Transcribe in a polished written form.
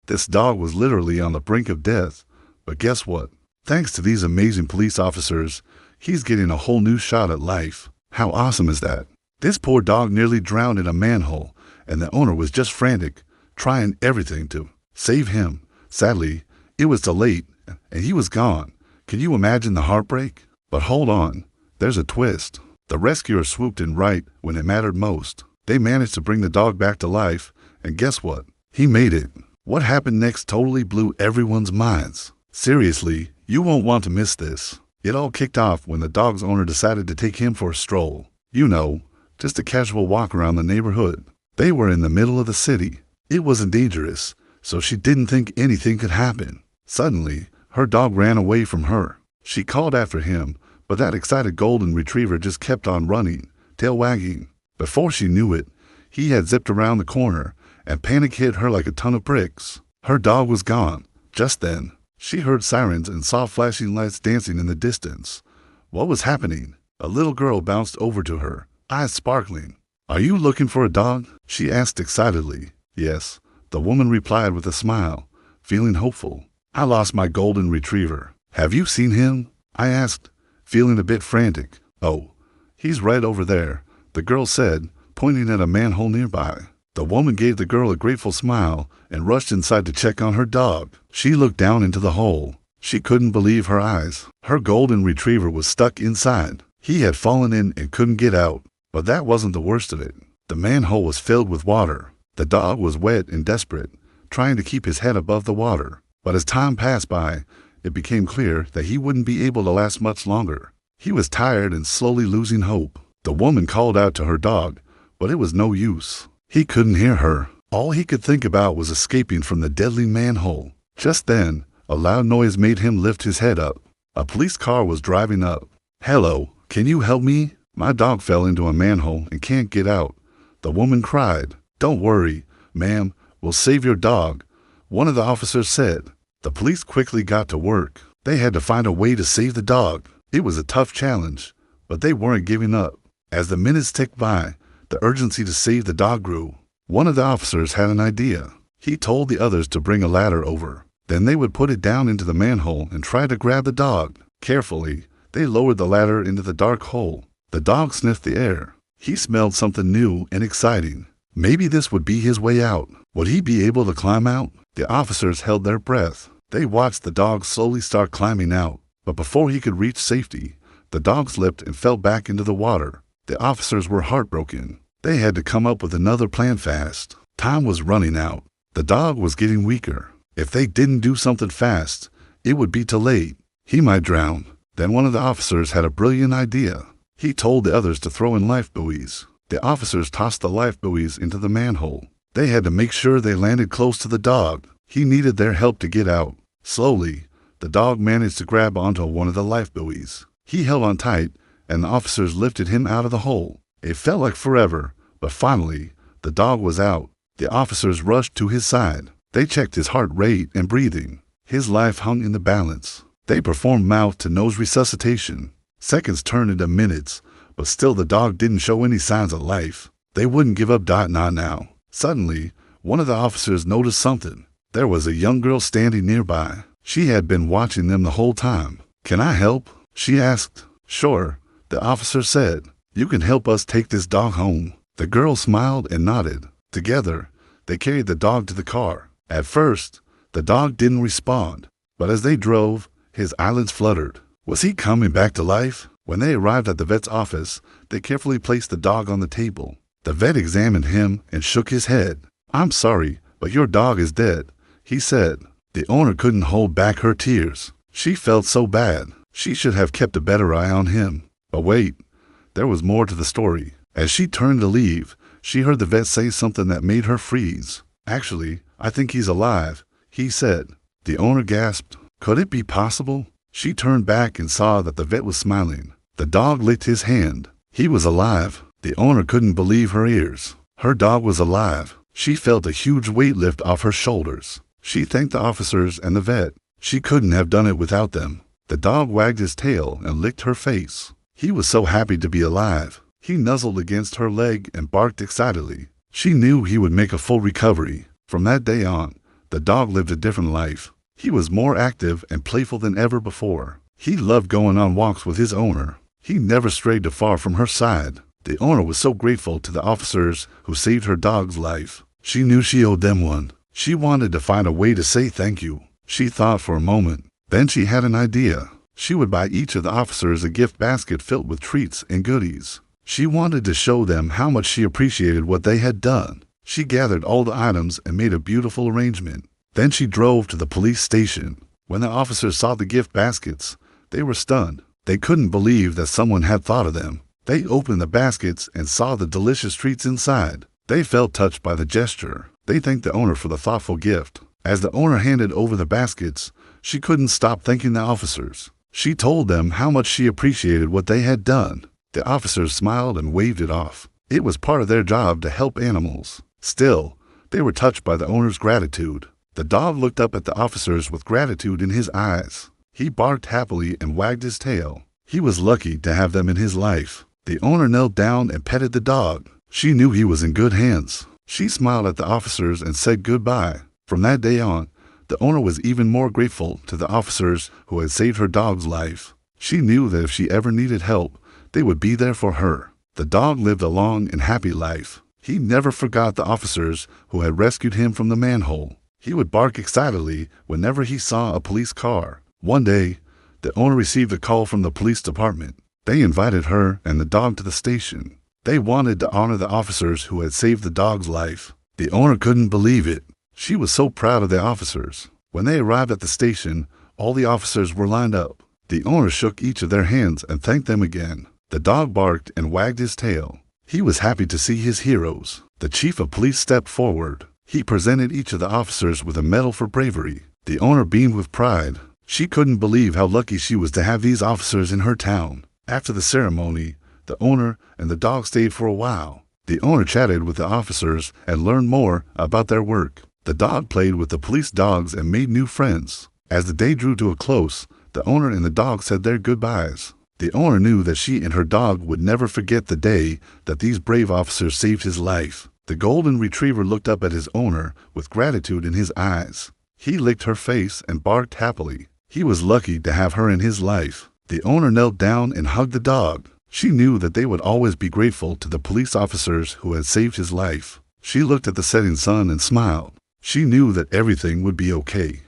This dog was literally on the brink of death. But guess what? Thanks to these amazing police officers, he's getting a whole new shot at life. How awesome is that? This poor dog nearly drowned in a manhole, and the owner was just frantic, trying everything to save him. Sadly, it was too late, and he was gone. Can you imagine the heartbreak? But hold on, there's a twist. The rescuers swooped in right when it mattered most. They managed to bring the dog back to life, and guess what? He made it. What happened next totally blew everyone's minds. Seriously, you won't want to miss this. It all kicked off when the dog's owner decided to take him for a stroll. You know, just a casual walk around the neighborhood. They were in the middle of the city. It wasn't dangerous, so she didn't think anything could happen. Suddenly, her dog ran away from her. She called after him, but that excited golden retriever just kept on running, tail wagging. Before she knew it, he had zipped around the corner, and panic hit her like a ton of bricks. Her dog was gone. Just then, she heard sirens and saw flashing lights dancing in the distance. What was happening? A little girl bounced over to her, eyes sparkling. "Are you looking for a dog?" she asked excitedly. "Yes," the woman replied with a smile, feeling hopeful. "I lost my golden retriever. Have you seen him?" I asked, feeling a bit frantic. "Oh, he's right over there," the girl said, pointing at a manhole nearby. The woman gave the girl a grateful smile and rushed inside to check on her dog. She looked down into the hole. She couldn't believe her eyes. Her golden retriever was stuck inside. He had fallen in and couldn't get out. But that wasn't the worst of it. The manhole was filled with water. The dog was wet and desperate, trying to keep his head above the water. But as time passed by, it became clear that he wouldn't be able to last much longer. He was tired and slowly losing hope. The woman called out to her dog, but it was no use. He couldn't hear her. All he could think about was escaping from the deadly manhole. Just then, a loud noise made him lift his head up. A police car was driving up. "Hello, can you help me? My dog fell into a manhole and can't get out," the woman cried. "Don't worry, ma'am, we'll save your dog," one of the officers said. The police quickly got to work. They had to find a way to save the dog. It was a tough challenge, but they weren't giving up. As the minutes ticked by, the urgency to save the dog grew. One of the officers had an idea. He told the others to bring a ladder over. Then they would put it down into the manhole and try to grab the dog. Carefully, they lowered the ladder into the dark hole. The dog sniffed the air. He smelled something new and exciting. Maybe this would be his way out. Would he be able to climb out? The officers held their breath. They watched the dog slowly start climbing out. But before he could reach safety, the dog slipped and fell back into the water. The officers were heartbroken. They had to come up with another plan fast. Time was running out. The dog was getting weaker. If they didn't do something fast, it would be too late. He might drown. Then one of the officers had a brilliant idea. He told the others to throw in life buoys. The officers tossed the life buoys into the manhole. They had to make sure they landed close to the dog. He needed their help to get out. Slowly, the dog managed to grab onto one of the life buoys. He held on tight, and the officers lifted him out of the hole. It felt like forever, but finally, the dog was out. The officers rushed to his side. They checked his heart rate and breathing. His life hung in the balance. They performed mouth-to-nose resuscitation. Seconds turned into minutes, but still the dog didn't show any signs of life. They wouldn't give up. Not now. Suddenly, one of the officers noticed something. There was a young girl standing nearby. She had been watching them the whole time. "Can I help?" she asked. "Sure," the officer said. "You can help us take this dog home." The girl smiled and nodded. Together, they carried the dog to the car. At first, the dog didn't respond, but as they drove, his eyelids fluttered. Was he coming back to life? When they arrived at the vet's office, they carefully placed the dog on the table. The vet examined him and shook his head. "I'm sorry, but your dog is dead," he said. The owner couldn't hold back her tears. She felt so bad. She should have kept a better eye on him. But wait, there was more to the story. As she turned to leave, she heard the vet say something that made her freeze. "Actually, I think he's alive," he said. The owner gasped. Could it be possible? She turned back and saw that the vet was smiling. The dog licked his hand. He was alive. The owner couldn't believe her ears. Her dog was alive. She felt a huge weight lift off her shoulders. She thanked the officers and the vet. She couldn't have done it without them. The dog wagged his tail and licked her face. He was so happy to be alive. He nuzzled against her leg and barked excitedly. She knew he would make a full recovery. From that day on, the dog lived a different life. He was more active and playful than ever before. He loved going on walks with his owner. He never strayed too far from her side. The owner was so grateful to the officers who saved her dog's life. She knew she owed them one. She wanted to find a way to say thank you. She thought for a moment. Then she had an idea. She would buy each of the officers a gift basket filled with treats and goodies. She wanted to show them how much she appreciated what they had done. She gathered all the items and made a beautiful arrangement. Then she drove to the police station. When the officers saw the gift baskets, they were stunned. They couldn't believe that someone had thought of them. They opened the baskets and saw the delicious treats inside. They felt touched by the gesture. They thanked the owner for the thoughtful gift. As the owner handed over the baskets, she couldn't stop thanking the officers. She told them how much she appreciated what they had done. The officers smiled and waved it off. It was part of their job to help animals. Still, they were touched by the owner's gratitude. The dog looked up at the officers with gratitude in his eyes. He barked happily and wagged his tail. He was lucky to have them in his life. The owner knelt down and petted the dog. She knew he was in good hands. She smiled at the officers and said goodbye. From that day on, the owner was even more grateful to the officers who had saved her dog's life. She knew that if she ever needed help, they would be there for her. The dog lived a long and happy life. He never forgot the officers who had rescued him from the manhole. He would bark excitedly whenever he saw a police car. One day, the owner received a call from the police department. They invited her and the dog to the station. They wanted to honor the officers who had saved the dog's life. The owner couldn't believe it. She was so proud of the officers. When they arrived at the station, all the officers were lined up. The owner shook each of their hands and thanked them again. The dog barked and wagged his tail. He was happy to see his heroes. The chief of police stepped forward. He presented each of the officers with a medal for bravery. The owner beamed with pride. She couldn't believe how lucky she was to have these officers in her town. After the ceremony, the owner and the dog stayed for a while. The owner chatted with the officers and learned more about their work. The dog played with the police dogs and made new friends. As the day drew to a close, the owner and the dog said their goodbyes. The owner knew that she and her dog would never forget the day that these brave officers saved his life. The golden retriever looked up at his owner with gratitude in his eyes. He licked her face and barked happily. He was lucky to have her in his life. The owner knelt down and hugged the dog. She knew that they would always be grateful to the police officers who had saved his life. She looked at the setting sun and smiled. She knew that everything would be okay.